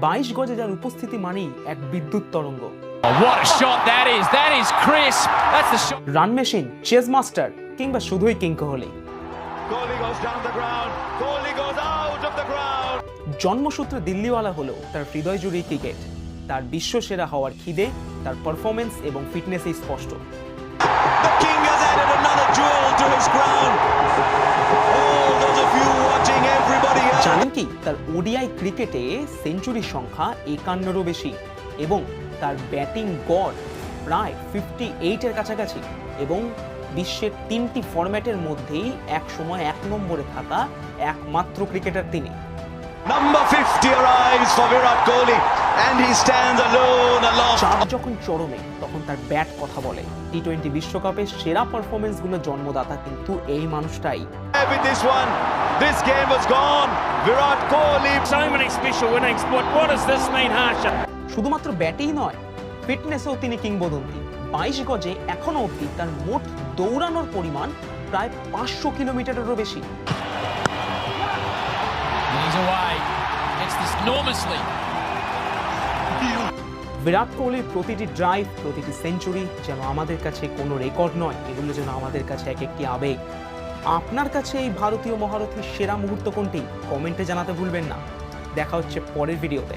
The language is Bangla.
22 গজে যার উপস্থিতি মানেই এক বিদ্যুৎ তরঙ্গ। What a shot that is! That is crisp. That's the shot. Run machine, chase master কিংবা শুধুই king Kohli, Kohli goes down the ground. Kohli goes out of the ground. জন্মসূত্রে দিল্লিওয়ালা হলেও তার হৃদয় জুড়েই ক্রিকেট। তার বিশ্বসেরা হওয়ার খিদে তার পারফরমেন্স এবং ফিটনেসই স্পষ্ট। The king has added another jewel to his crown. Oh, those of you watching, everybody else. জানেন কি, তার ওডিআই ক্রিকেটে সেঞ্চুরির সংখ্যা 51-এরও বেশি এবং তার ব্যাটিং গড় প্রায় 58 এর কাছাকাছি এবং বিশ্বের 3টি ফরম্যাটের মধ্যেই এক সময় 1 নম্বরে থাকা একমাত্র ক্রিকেটার তিনি। Number 50 arrives for Virat Kohli and he stands alone aloft. চাপ যখন চরমে তখন তার ব্যাট কথা বলে। টি20 বিশ্বকাপের সেরা পারফরমেন্সগুলোর জন্মদাতা কিন্তু এই মানুষটাই। With this one, this game was gone. Virat Kohli. So many special innings. What does this mean, Harsha? শুধুমাত্র ব্যাটেই নয়, ফিটনেসেও তিনি কিংবদন্তি। 22 গজে এখনো অবধি তার মোট দৌড়ানোর পরিমাণ প্রায় 500 কিলোমিটারেরও বেশি। He's away. It's this enormously. বিরাট কোহলির প্রতিটি ড্রাইভ, প্রতিটি সেঞ্চুরি যেন আমাদের কাছে কোনো রেকর্ড নয়, এগুলো যেন আমাদের কাছে এক একটি আবেগ। আপনার কাছে এই ভারতীয় মহারথীর সেরা মুহূর্ত কোনটি? কমেন্টে জানাতে ভুলবেন না। দেখা হচ্ছে পরের ভিডিওতে।